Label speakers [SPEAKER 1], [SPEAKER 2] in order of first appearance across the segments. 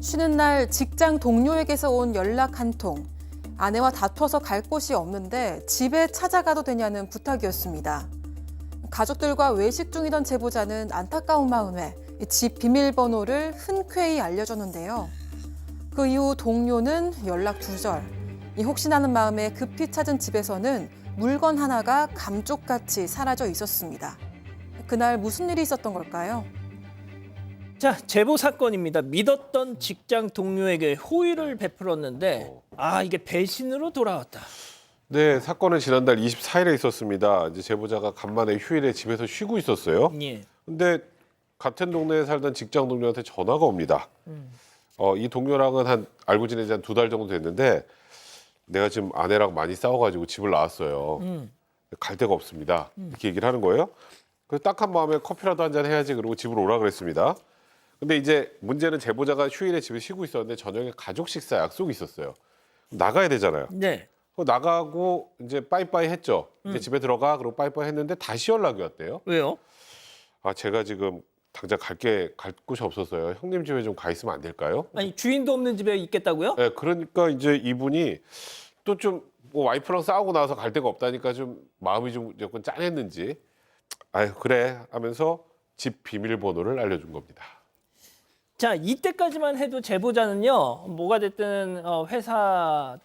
[SPEAKER 1] 쉬는 날 직장 동료에게서 온 연락 한 통. 아내와 다퉈서 갈 곳이 없는데 집에 찾아가도 되냐는 부탁이었습니다. 가족들과 외식 중이던 제보자는 안타까운 마음에 집 비밀번호를 흔쾌히 알려줬는데요. 그 이후 동료는 연락 두절. 혹시나 하는 마음에 급히 찾은 집에서는 물건 하나가 감쪽같이 사라져 있었습니다. 그날 무슨 일이 있었던 걸까요?
[SPEAKER 2] 자, 제보 사건입니다. 믿었던 직장 동료에게 호의를 베풀었는데 이게 배신으로 돌아왔다.
[SPEAKER 3] 네, 사건은 지난달 24일에 있었습니다. 이제 제보자가 간만에 휴일에 집에서 쉬고 있었어요.
[SPEAKER 2] 예.
[SPEAKER 3] 근데 같은 동네에 살던 직장 동료한테 전화가 옵니다. 이 동료랑은 알고 지낸 지 한 2달 정도 됐는데 내가 지금 아내랑 많이 싸워가지고 집을 나왔어요. 갈 데가 없습니다. 이렇게 얘기를 하는 거예요. 그래서 딱한 마음에 커피라도 한잔 해야지 그러고 집으로 오라 그랬습니다. 근데 이제 문제는 제보자가 휴일에 집에 쉬고 있었는데 저녁에 가족 식사 약속이 있었어요. 나가야 되잖아요.
[SPEAKER 2] 네.
[SPEAKER 3] 나가고 이제 빠이빠이 했죠. 이제 집에 들어가 그러고 빠이빠이 했는데 다시 연락이 왔대요.
[SPEAKER 2] 왜요?
[SPEAKER 3] 제가 지금 당장 갈 곳이 없었어요. 형님 집에 좀 가 있으면 안 될까요?
[SPEAKER 2] 아니, 주인도 없는 집에 있겠다고요?
[SPEAKER 3] 네, 그러니까 이제 이분이 또 좀 뭐 와이프랑 싸우고 나서 갈 데가 없다니까 좀 마음이 좀 약간 짠했는지 그래 하면서 집 비밀번호를 알려준 겁니다.
[SPEAKER 2] 자, 이때까지만 해도 제보자는요, 뭐가 됐든 회사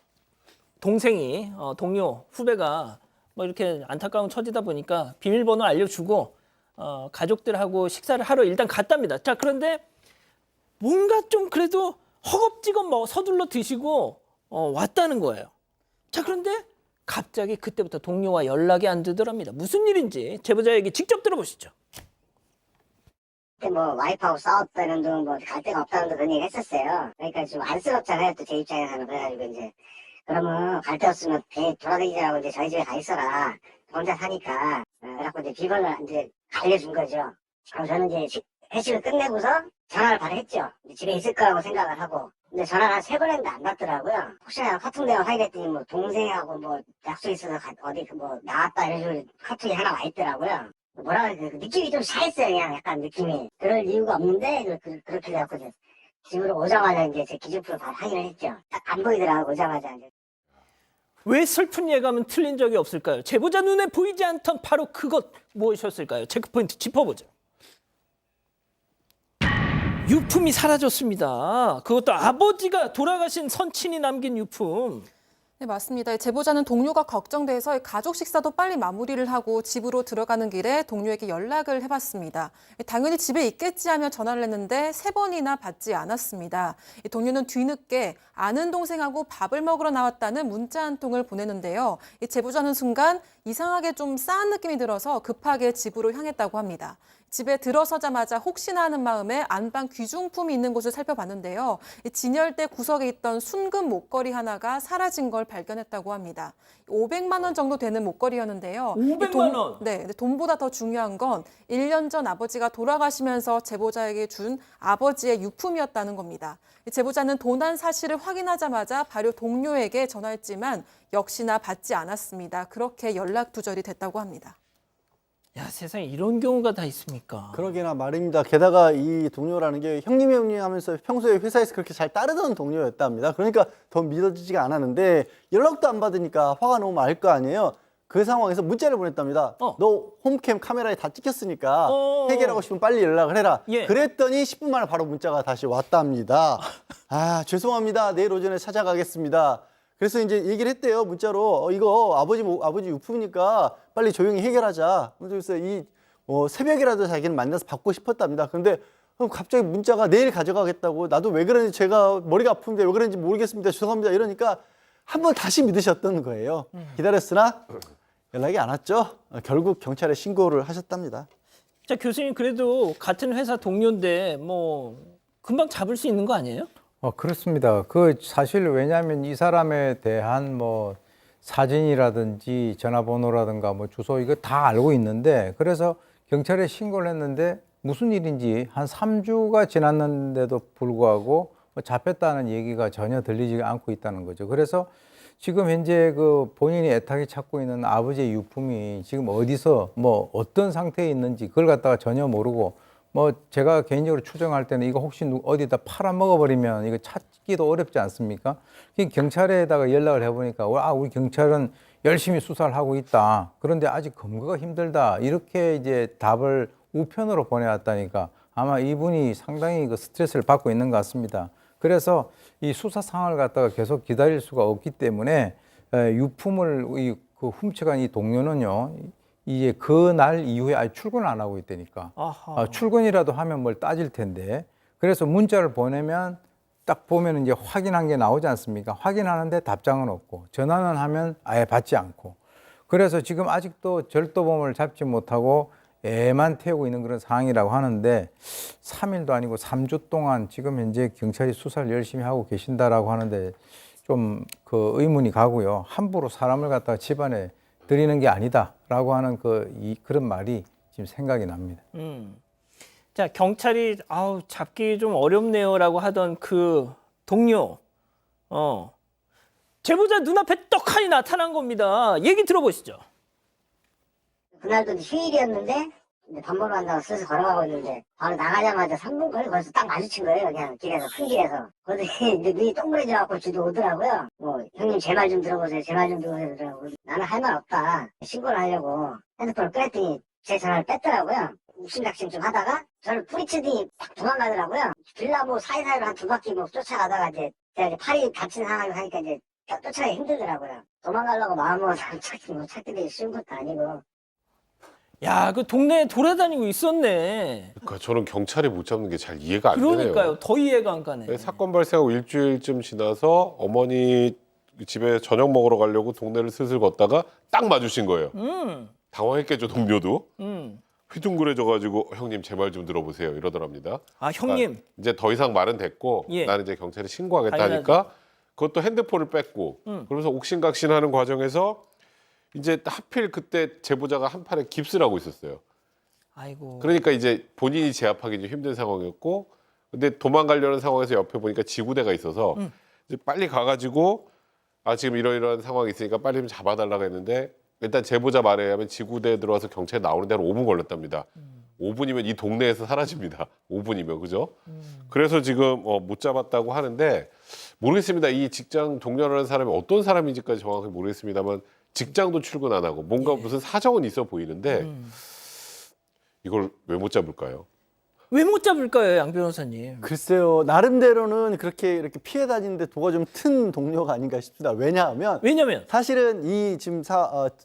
[SPEAKER 2] 동생이 동료 후배가 뭐 이렇게 안타까운 처지다 보니까 비밀번호 알려주고 가족들하고 식사를 하러 일단 갔답니다. 자, 그런데 뭔가 좀 그래도 허겁지겁 뭐 서둘러 드시고 왔다는 거예요. 자, 그런데 갑자기 그때부터 동료와 연락이 안 되더랍니다. 무슨 일인지 제보자 얘기 직접 들어보시죠.
[SPEAKER 4] 그때 뭐 와이프하고 싸웠다는 둥 뭐 갈 데가 없다는 둥 그런 얘기 했었어요. 그러니까 좀 안쓰럽잖아요. 또 제 입장에서는. 그래가지고 이제 그러면 갈 데 없으면 배 돌아다니자고 이제 저희 집에 가 있어라. 혼자 사니까. 그래갖고 이제 비번을 이제 알려준 거죠. 그럼 저는 이제 회식을 끝내고서 전화를 바로 했죠. 집에 있을 거라고 생각을 하고. 근데 전화를 한 3번 했는데 안 받더라고요. 혹시나 카톡 내용 확인했더니 뭐 동생하고 뭐 약속 있어서 어디 뭐 나왔다 이런 식으로 카톡이 하나 와 있더라고요. 뭐라 그래, 느낌이 좀 차했어요. 그냥 약간 느낌이. 그럴 이유가 없는데 그렇게 돼갖고 집으로 오자마자 이제 제 기준표를 바로 확인을 했죠. 딱 안 보이더라고 오자마자.
[SPEAKER 2] 왜 슬픈 예감은 틀린 적이 없을까요? 제보자 눈에 보이지 않던 바로 그것 무엇이었을까요? 체크포인트 짚어보죠. 유품이 사라졌습니다. 그것도 아버지가 돌아가신 선친이 남긴 유품.
[SPEAKER 1] 네, 맞습니다. 제보자는 동료가 걱정돼서 가족 식사도 빨리 마무리를 하고 집으로 들어가는 길에 동료에게 연락을 해봤습니다. 당연히 집에 있겠지 하며 전화를 했는데 3번이나 받지 않았습니다. 동료는 뒤늦게 아는 동생하고 밥을 먹으러 나왔다는 문자 한 통을 보내는데요. 제보자는 순간 이상하게 좀 싸한 느낌이 들어서 급하게 집으로 향했다고 합니다. 집에 들어서자마자 혹시나 하는 마음에 안방 귀중품이 있는 곳을 살펴봤는데요. 진열대 구석에 있던 순금 목걸이 하나가 사라진 걸 발견했다고 합니다. 500만 원 정도 되는 목걸이였는데요.
[SPEAKER 2] 500만 원?
[SPEAKER 1] 네, 근데 돈보다 더 중요한 건 1년 전 아버지가 돌아가시면서 제보자에게 준 아버지의 유품이었다는 겁니다. 제보자는 도난 사실을 확인하자마자 바로 동료에게 전화했지만 역시나 받지 않았습니다. 그렇게 연락 두절이 됐다고 합니다.
[SPEAKER 2] 야, 세상에 이런 경우가 다 있습니까?
[SPEAKER 5] 그러게나 말입니다. 게다가 이 동료라는 게 형님 하면서 평소에 회사에서 그렇게 잘 따르던 동료였답니다. 그러니까 더 믿어지지가 않았는데 연락도 안 받으니까 화가 너무 많을 거 아니에요. 그 상황에서 문자를 보냈답니다. 너 홈캠 카메라에 다 찍혔으니까 해결하고 싶으면 빨리 연락을 해라.
[SPEAKER 2] 예.
[SPEAKER 5] 그랬더니 10분 만에 바로 문자가 다시 왔답니다. 죄송합니다. 내일 오전에 찾아가겠습니다. 그래서 이제 얘기를 했대요. 문자로 이거 아버지 유품이니까 빨리 조용히 해결하자. 그래서 새벽이라도 자기는 만나서 받고 싶었답니다. 그런데 갑자기 문자가 내일 가져가겠다고 나도 왜 그런지 제가 머리가 아픈데 왜 그런지 모르겠습니다. 죄송합니다. 이러니까 한번 다시 믿으셨던 거예요. 기다렸으나 연락이 안 왔죠. 결국 경찰에 신고를 하셨답니다.
[SPEAKER 2] 자, 교수님 그래도 같은 회사 동료인데 뭐 금방 잡을 수 있는 거 아니에요?
[SPEAKER 6] 그렇습니다. 사실 왜냐하면 이 사람에 대한 뭐 사진이라든지 전화번호라든가 뭐 주소 이거 다 알고 있는데 그래서 경찰에 신고를 했는데 무슨 일인지 한 3주가 지났는데도 불구하고 잡혔다는 얘기가 전혀 들리지 않고 있다는 거죠. 그래서 지금 현재 본인이 애타게 찾고 있는 아버지의 유품이 지금 어디서 뭐 어떤 상태에 있는지 그걸 갖다가 전혀 모르고 뭐 제가 개인적으로 추정할 때는 이거 혹시 어디다 팔아먹어버리면 이거 찾기도 어렵지 않습니까? 경찰에다가 연락을 해보니까 우리 경찰은 열심히 수사를 하고 있다. 그런데 아직 검거가 힘들다. 이렇게 이제 답을 우편으로 보내왔다니까 아마 이분이 상당히 그 스트레스를 받고 있는 것 같습니다. 그래서 이 수사 상황을 갖다가 계속 기다릴 수가 없기 때문에 유품을 그 훔쳐간 이 동료는요. 이제 그 날 이후에 아예 출근을 안 하고 있다니까. 출근이라도 하면 뭘 따질 텐데. 그래서 문자를 보내면 딱 보면 이제 확인한 게 나오지 않습니까? 확인하는데 답장은 없고 전화는 하면 아예 받지 않고. 그래서 지금 아직도 절도범을 잡지 못하고 애만 태우고 있는 그런 상황이라고 하는데 3일도 아니고 3주 동안 지금 현재 경찰이 수사를 열심히 하고 계신다라고 하는데 좀 그 의문이 가고요. 함부로 사람을 갖다가 집안에 들이는 게 아니다라고 하는 그런 말이 지금 생각이 납니다.
[SPEAKER 2] 자, 경찰이 잡기 좀 어렵네요라고 하던 그 동료, 제보자 눈앞에 떡하니 나타난 겁니다. 얘기 들어보시죠.
[SPEAKER 4] 그날도 휴일이었는데 이제 밥 먹으러 간다고 슬슬 걸어가고 있는데 바로 나가자마자 3분 거리 거기서 딱 마주친 거예요. 그냥 길에서 큰 길에서. 그러더니 이제 눈이 동그래져갖고 주도 오더라고요. 뭐 형님 제 말 좀 들어보세요. 제 말 좀 들어보세요. 그러더라고요. 나는 할 말 없다. 신고를 하려고 핸드폰을 꺼냈더니 제 전화를 뺐더라고요. 욱신각신 좀 하다가 저를 뿌리치더니 딱 도망가더라고요. 빌라 뭐 사이사이로 한 2바퀴 뭐 쫓아가다가 이제 제가 이제 팔이 다친 상황을 하니까 이제 쫓아가기 힘들더라고요. 도망가려고 마음먹어서 찾기도 쉬운 것도 아니고.
[SPEAKER 2] 야, 그 동네에 돌아다니고 있었네.
[SPEAKER 3] 그러니까 저는 경찰이 못 잡는 게 잘 이해가 안 되네요.
[SPEAKER 2] 그러니까요. 더 이해가 안 가네.
[SPEAKER 3] 사건 발생하고 일주일쯤 지나서 어머니 집에 저녁 먹으러 가려고 동네를 슬슬 걷다가 딱 마주친 거예요. 당황했겠죠, 동료도. 휘둥그레져가지고 형님 제 말 좀 들어보세요 이러더랍니다.
[SPEAKER 2] 형님.
[SPEAKER 3] 그러니까 이제 더 이상 말은 됐고
[SPEAKER 2] 예.
[SPEAKER 3] 나는 이제 경찰에 신고하겠다 하니까 그것도 핸드폰을 뺐고 그러면서 옥신각신하는 과정에서 이제 하필 그때 제보자가 한 팔에 깁스를 하고 있었어요.
[SPEAKER 2] 아이고.
[SPEAKER 3] 그러니까 이제 본인이 제압하기 좀 힘든 상황이었고 근데 도망가려는 상황에서 옆에 보니까 지구대가 있어서 이제 빨리 가가지고 지금 이러이러한 상황이 있으니까 빨리 좀 잡아달라고 했는데 일단 제보자 말에 의하면 지구대에 들어와서 경찰에 나오는 데는 5분 걸렸답니다. 5분이면 이 동네에서 사라집니다. 5분이면 그죠? 그래서 지금 못 잡았다고 하는데 모르겠습니다. 이 직장 동료라는 사람이 어떤 사람인지까지 정확히 모르겠습니다만 직장도 출근 안 하고 뭔가 무슨 사정은 있어 보이는데 이걸 왜 못 잡을까요?
[SPEAKER 2] 왜 못 잡을까요, 양 변호사님?
[SPEAKER 5] 글쎄요, 나름대로는 그렇게 이렇게 피해 다니는데 도가 좀 튼 동료가 아닌가 싶습니다. 왜냐하면 사실은 이 지금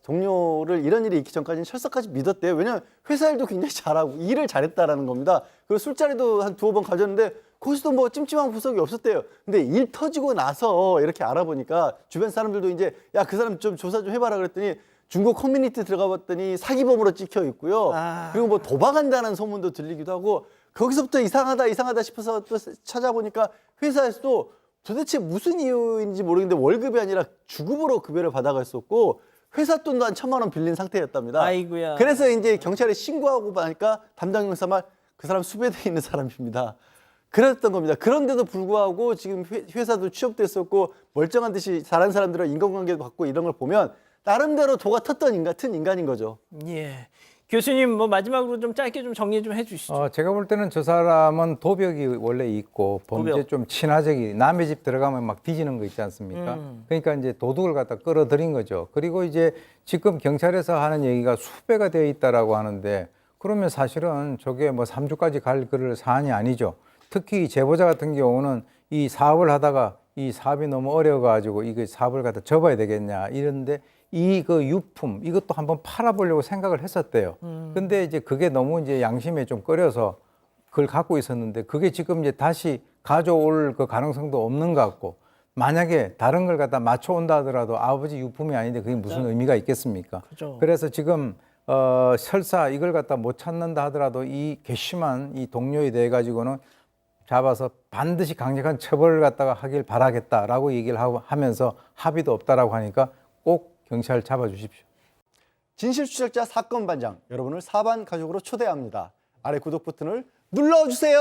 [SPEAKER 5] 동료를 이런 일이 있기 전까지는 철석까지 믿었대요. 왜냐하면 회사 일도 굉장히 잘하고 일을 잘했다라는 겁니다. 그리고 술자리도 한 2번 가졌는데 거기서도 뭐 찜찜한 구석이 없었대요. 근데 일 터지고 나서 이렇게 알아보니까 주변 사람들도 이제 야, 그 사람 좀 조사 좀 해봐라 그랬더니 중국 커뮤니티 들어가 봤더니 사기범으로 찍혀 있고요. 그리고 뭐 도박한다는 소문도 들리기도 하고 거기서부터 이상하다 싶어서 또 찾아보니까 회사에서도 도대체 무슨 이유인지 모르겠는데 월급이 아니라 주급으로 급여를 받아갔었고 회사 돈도 한 1,000만 원 빌린 상태였답니다.
[SPEAKER 2] 아이고야.
[SPEAKER 5] 그래서 이제 경찰에 신고하고 보니까 담당 형사 말 그 사람 수배돼 있는 사람입니다. 그랬던 겁니다. 그런데도 불구하고 지금 회사도 취업됐었고 멀쩡한 듯이 다른 사람들과 인간관계도 갖고 이런 걸 보면 나름대로 도가 튼 인간인 거죠.
[SPEAKER 2] 예. 교수님 뭐 마지막으로 좀 짧게 좀 정리 좀 해주시죠.
[SPEAKER 6] 제가 볼 때는 저 사람은 도벽이 원래 있고 범죄
[SPEAKER 2] 도벽.
[SPEAKER 6] 좀 친화적이 남의 집 들어가면 막 뒤지는 거 있지 않습니까? 그러니까 이제 도둑을 갖다 끌어들인 거죠. 그리고 이제 지금 경찰에서 하는 얘기가 수배가 되어 있다라고 하는데 그러면 사실은 저게 뭐 3주까지 갈 그럴 사안이 아니죠. 특히 제보자 같은 경우는 이 사업을 하다가 이 사업이 너무 어려워가지고 이거 사업을 갖다 접어야 되겠냐 이런데 이 그 유품 이것도 한번 팔아보려고 생각을 했었대요. 근데 이제 그게 너무 이제 양심에 좀 꺼려서 그걸 갖고 있었는데 그게 지금 이제 다시 가져올 그 가능성도 없는 것 같고 만약에 다른 걸 갖다 맞춰온다 하더라도 아버지 유품이 아닌데 그게 무슨 의미가 있겠습니까?
[SPEAKER 2] 그죠.
[SPEAKER 6] 그래서 지금 설사 이걸 갖다 못 찾는다 하더라도 이 괘씸한 이 동료에 대해 가지고는 잡아서 반드시 강력한 처벌을 갖다가 하길 바라겠다라고 얘기를 하면서 합의도 없다라고 하니까 꼭 경찰 잡아주십시오.
[SPEAKER 5] 진실추적자 사건반장 여러분을 사반 가족으로 초대합니다. 아래 구독 버튼을 눌러주세요.